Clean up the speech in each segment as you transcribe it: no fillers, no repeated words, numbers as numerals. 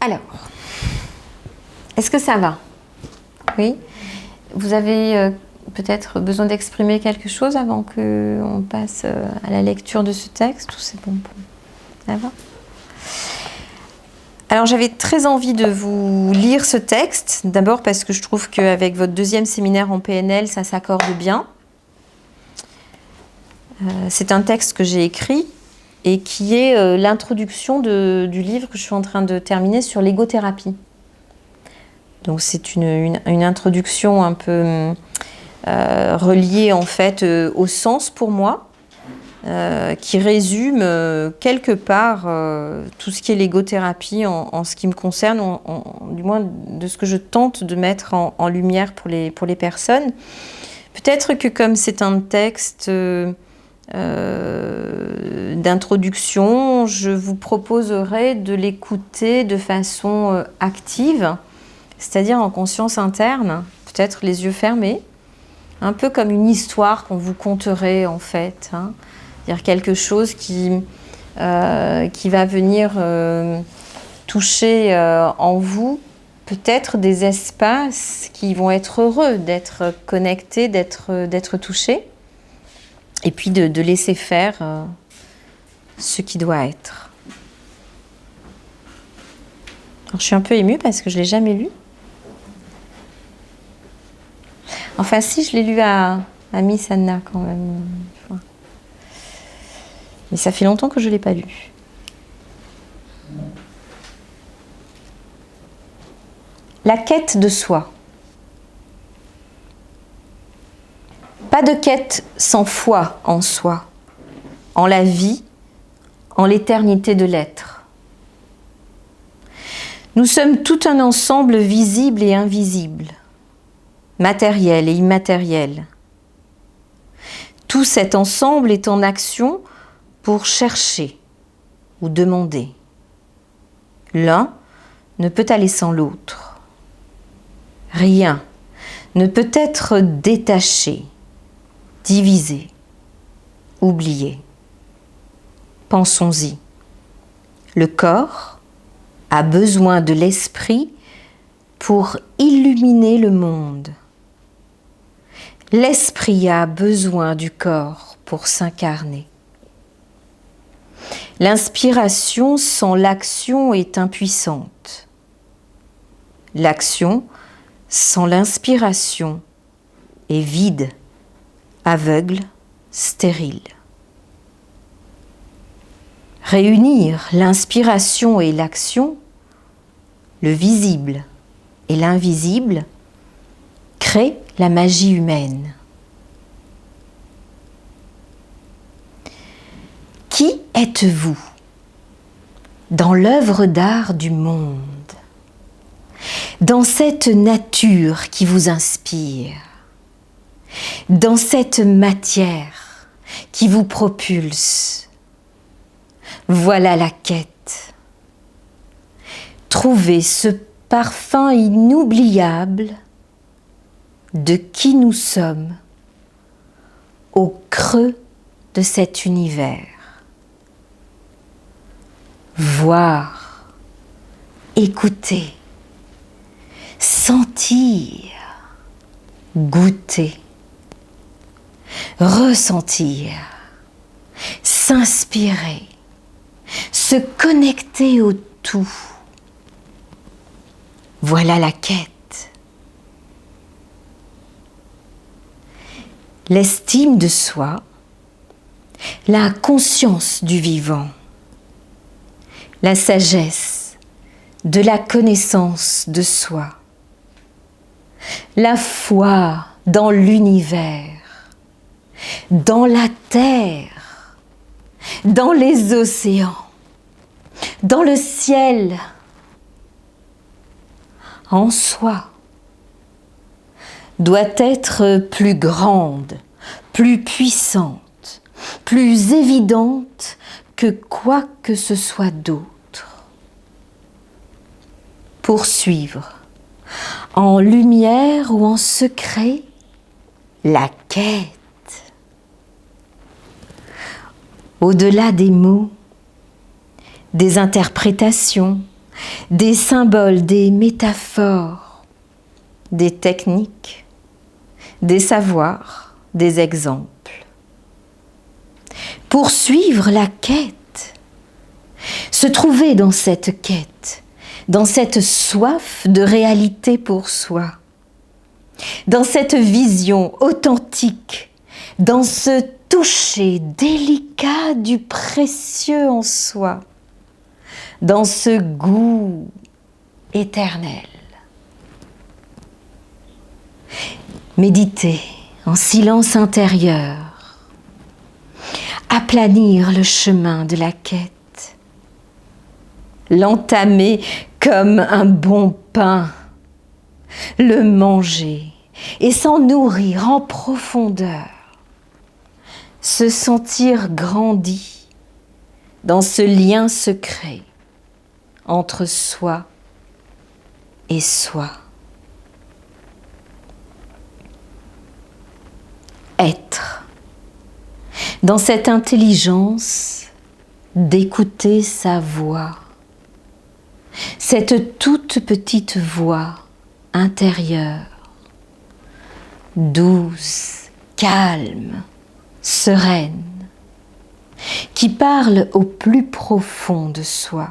Alors, est-ce que ça va? Oui. Vous avez peut-être besoin d'exprimer quelque chose avant qu'on passe à la lecture de ce texte, ou c'est bon pour vous? Ça va? Alors, j'avais très envie de vous lire ce texte, d'abord parce que je trouve qu'avec votre deuxième séminaire en PNL, ça s'accorde bien. C'est un texte que j'ai écrit et qui est l'introduction du livre que je suis en train de terminer sur l'égothérapie. Donc c'est une introduction un peu reliée en fait au sens pour moi, qui résume quelque part tout ce qui est l'égothérapie en ce qui me concerne, du moins de ce que je tente de mettre en lumière pour les personnes. Peut-être que comme c'est un texte d'introduction, je vous proposerai de l'écouter de façon active, c'est-à-dire en conscience interne, peut-être les yeux fermés, un peu comme une histoire qu'on vous conterait en fait, hein. C'est-à-dire quelque chose qui va venir toucher en vous peut-être des espaces qui vont être heureux d'être connectés, d'être touchés, et puis de laisser faire ce qui doit être. Alors, je suis un peu émue parce que je ne l'ai jamais lu. Enfin, si, je l'ai lu à Miss Anna quand même. Mais ça fait longtemps que je ne l'ai pas lu. La quête de soi. Pas de quête sans foi en soi, en la vie, en l'éternité de l'être. Nous sommes tout un ensemble visible et invisible, matériel et immatériel. Tout cet ensemble est en action pour chercher ou demander. L'un ne peut aller sans l'autre. Rien ne peut être détaché, divisé, oublié. Pensons-y. Le corps a besoin de l'esprit pour illuminer le monde. L'esprit a besoin du corps pour s'incarner. L'inspiration sans l'action est impuissante. L'action sans l'inspiration est vide, aveugle, stérile. Réunir l'inspiration et l'action, le visible et l'invisible, crée la magie humaine. Qui êtes-vous dans l'œuvre d'art du monde, dans cette nature qui vous inspire, dans cette matière qui vous propulse? Voilà la quête. Trouvez ce parfum inoubliable de qui nous sommes au creux de cet univers. Voir, écouter, sentir, goûter, ressentir, s'inspirer, se connecter au tout. Voilà la quête. L'estime de soi, la conscience du vivant, la sagesse de la connaissance de soi, la foi dans l'univers, dans la terre, dans les océans, dans le ciel, en soi, doit être plus grande, plus puissante, plus évidente que quoi que ce soit d'autre. Poursuivre, en lumière ou en secret, la quête. Au-delà des mots, des interprétations, des symboles, des métaphores, des techniques, des savoirs, des exemples. Poursuivre la quête, se trouver dans cette quête, dans cette soif de réalité pour soi, dans cette vision authentique, dans ce toucher délicat du précieux en soi, dans ce goût éternel. Méditer en silence intérieur, aplanir le chemin de la quête, l'entamer comme un bon pain, le manger et s'en nourrir en profondeur, se sentir grandi dans ce lien secret entre soi et soi. Être dans cette intelligence d'écouter sa voix, cette toute petite voix intérieure, douce, calme, sereine, qui parle au plus profond de soi,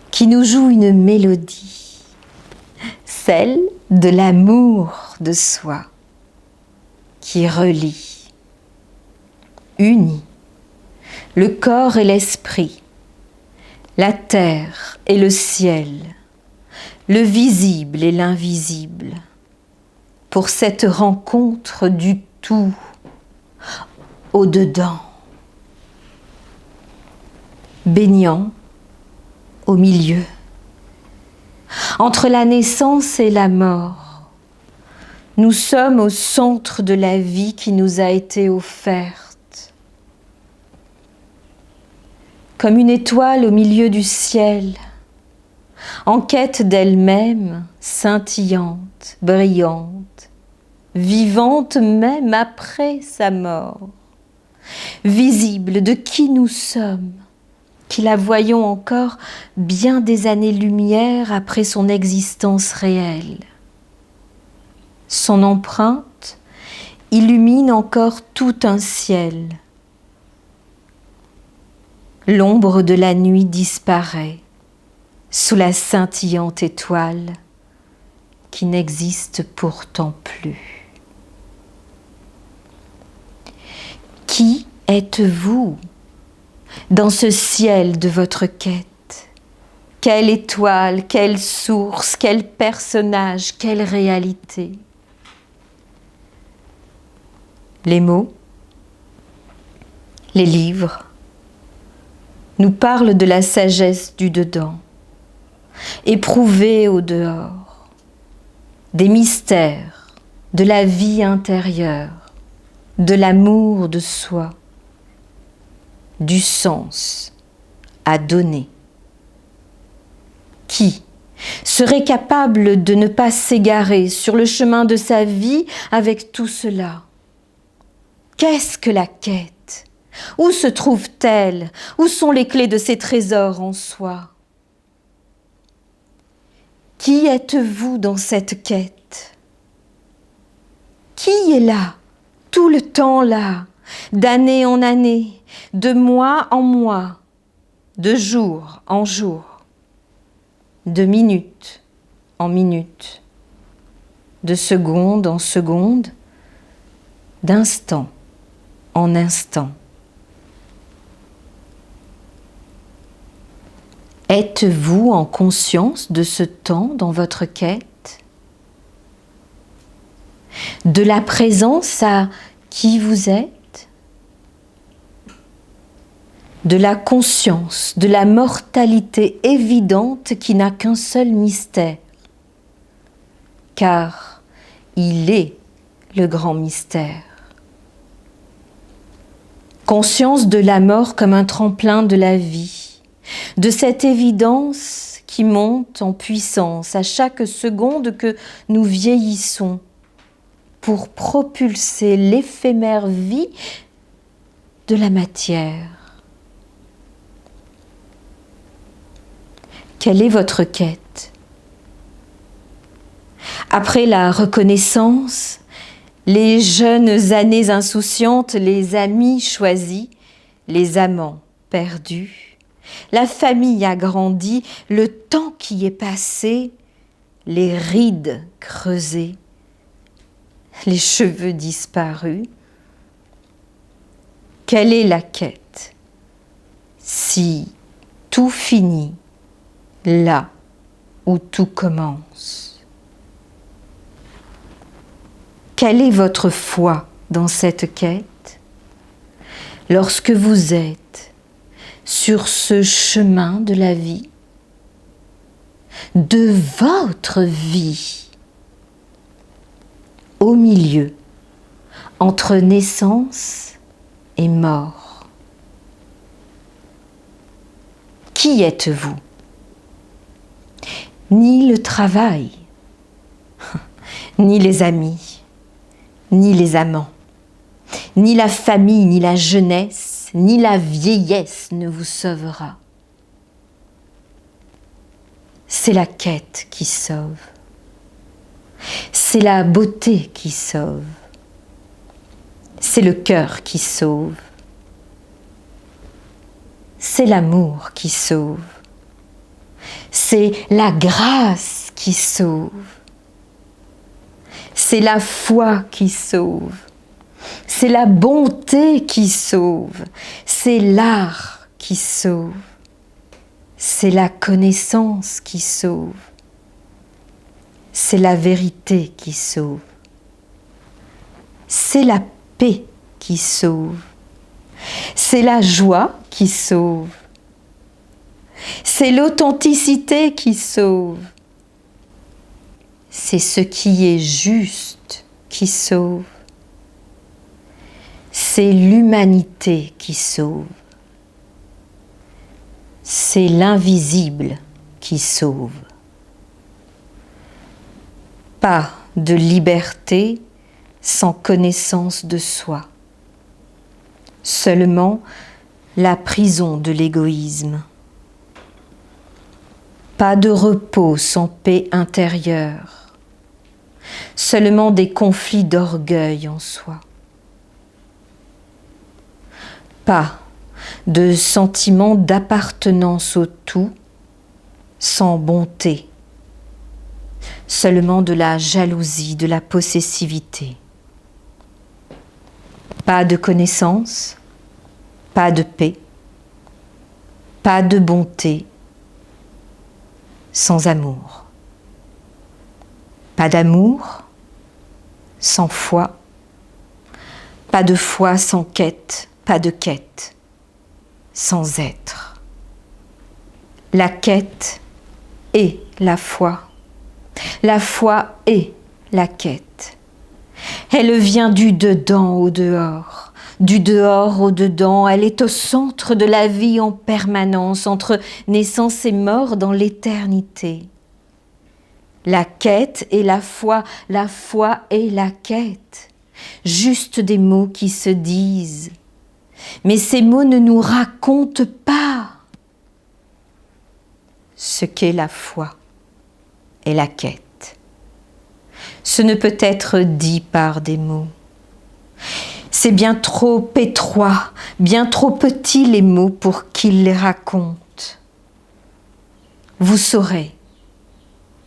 qui nous joue une mélodie, celle de l'amour de soi, qui relie, unit le corps et l'esprit, la terre et le ciel, le visible et l'invisible, pour cette rencontre du tout au-dedans, baignant au milieu, entre la naissance et la mort. Nous sommes au centre de la vie qui nous a été offerte, comme une étoile au milieu du ciel, en quête d'elle-même, scintillante, brillante, vivante même après sa mort, visible de qui nous sommes, qui la voyons encore bien des années-lumière après son existence réelle. Son empreinte illumine encore tout un ciel. L'ombre de la nuit disparaît sous la scintillante étoile qui n'existe pourtant plus. Qui êtes-vous dans ce ciel de votre quête? Quelle étoile, quelle source, quel personnage, quelle réalité? Les mots, les livres nous parlent de la sagesse du dedans, éprouvée au dehors, des mystères, de la vie intérieure, de l'amour de soi, du sens à donner. Qui serait capable de ne pas s'égarer sur le chemin de sa vie avec tout cela? Qu'est-ce que la quête? Où se trouve-t-elle? Où sont les clés de ces trésors en soi? Qui êtes-vous dans cette quête? Qui est là, tout le temps là, d'année en année, de mois en mois, de jour en jour, de minute en minute, de seconde en seconde, d'instant en instant? Êtes-vous en conscience de ce temps dans votre quête? De la présence à qui vous êtes? De la conscience, de la mortalité évidente qui n'a qu'un seul mystère, car il est le grand mystère. Conscience de la mort comme un tremplin de la vie, de cette évidence qui monte en puissance à chaque seconde que nous vieillissons pour propulser l'éphémère vie de la matière. Quelle est votre quête? Après la reconnaissance, les jeunes années insouciantes, les amis choisis, les amants perdus, la famille agrandie, le temps qui est passé, les rides creusées, les cheveux disparus. Quelle est la quête? Si tout finit là où tout commence. Quelle est votre foi dans cette quête? Lorsque vous êtes sur ce chemin de la vie, de votre vie, au milieu, entre naissance et mort. Qui êtes-vous? Ni le travail, ni les amis, ni les amants, ni la famille, ni la jeunesse, ni la vieillesse ne vous sauvera. C'est la quête qui sauve. C'est la beauté qui sauve. C'est le cœur qui sauve. C'est l'amour qui sauve. C'est la grâce qui sauve. C'est la foi qui sauve. C'est la bonté qui sauve. C'est l'art qui sauve. C'est la connaissance qui sauve. C'est la vérité qui sauve. C'est la paix qui sauve. C'est la joie qui sauve. C'est l'authenticité qui sauve. C'est ce qui est juste qui sauve. C'est l'humanité qui sauve. C'est l'invisible qui sauve. Pas de liberté sans connaissance de soi. Seulement la prison de l'égoïsme. Pas de repos sans paix intérieure. Seulement des conflits d'orgueil en soi. Pas de sentiment d'appartenance au tout sans bonté. Seulement de la jalousie, de la possessivité. Pas de connaissance, pas de paix, pas de bonté sans amour. Pas d'amour sans foi, pas de foi sans quête, pas de quête sans être. La quête est la foi. La foi est la quête. Elle vient du dedans au dehors, du dehors au dedans. Elle est au centre de la vie en permanence, entre naissance et mort dans l'éternité. La quête est la foi est la quête. Juste des mots qui se disent. Mais ces mots ne nous racontent pas ce qu'est la foi et la quête. Ce ne peut être dit par des mots. C'est bien trop étroit, bien trop petit les mots pour qu'ils les racontent. Vous saurez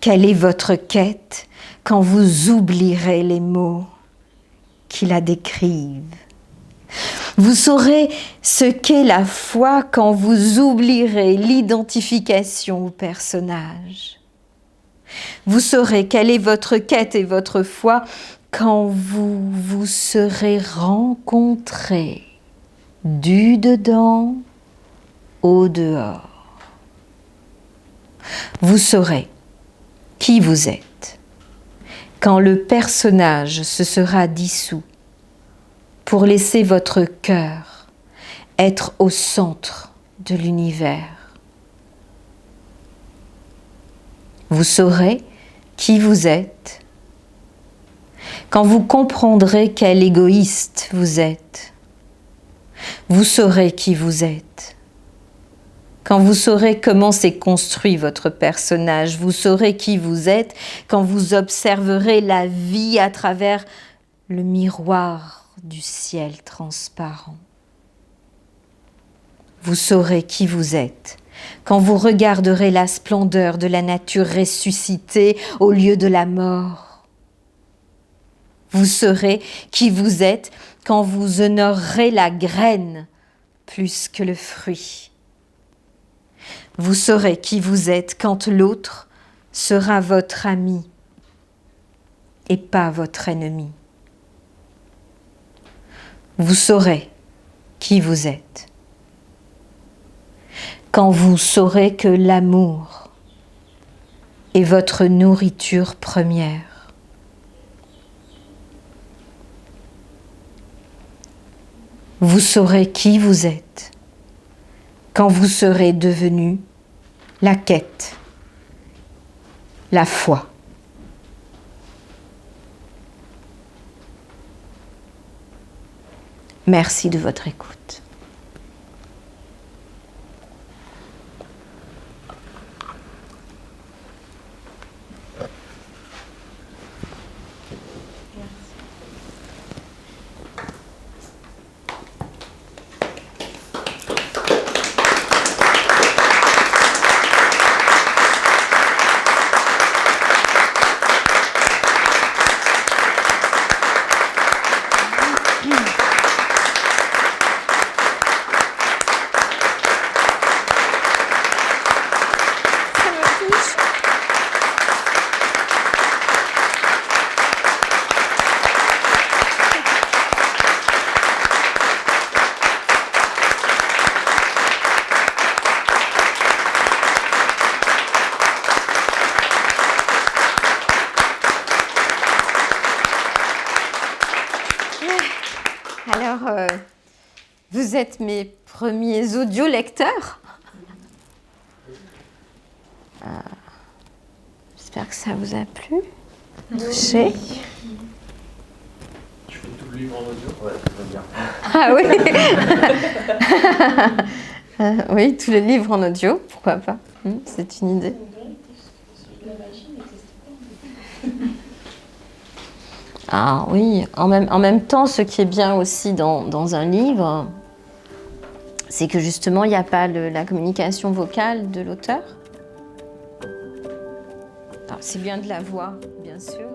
quelle est votre quête quand vous oublierez les mots qui la décrivent. Vous saurez ce qu'est la foi quand vous oublierez l'identification au personnage. Vous saurez quelle est votre quête et votre foi quand vous vous serez rencontrés du dedans au dehors. Vous saurez qui vous êtes quand le personnage se sera dissous pour laisser votre cœur être au centre de l'univers. Vous saurez qui vous êtes quand vous comprendrez quel égoïste vous êtes. Vous saurez qui vous êtes quand vous saurez comment s'est construit votre personnage, vous saurez qui vous êtes, quand vous observerez la vie à travers le miroir du ciel transparent. Vous saurez qui vous êtes, quand vous regarderez la splendeur de la nature ressuscitée au lieu de la mort. Vous saurez qui vous êtes quand vous honorerez la graine plus que le fruit. Vous saurez qui vous êtes quand l'autre sera votre ami et pas votre ennemi. Vous saurez qui vous êtes quand vous saurez que l'amour est votre nourriture première. Vous saurez qui vous êtes quand vous serez devenu la quête, la foi. Merci de votre écoute. Alors, vous êtes mes premiers audio-lecteurs. J'espère que ça vous a plu. Touché. Tu fais tout le livre en audio? Ouais, ça va bien. Ah oui. Oui, tous les livres en audio, pourquoi pas. C'est une idée. Ah oui, en même temps, ce qui est bien aussi dans un livre, c'est que justement, il n'y a pas la communication vocale de l'auteur. C'est bien de la voix, bien sûr.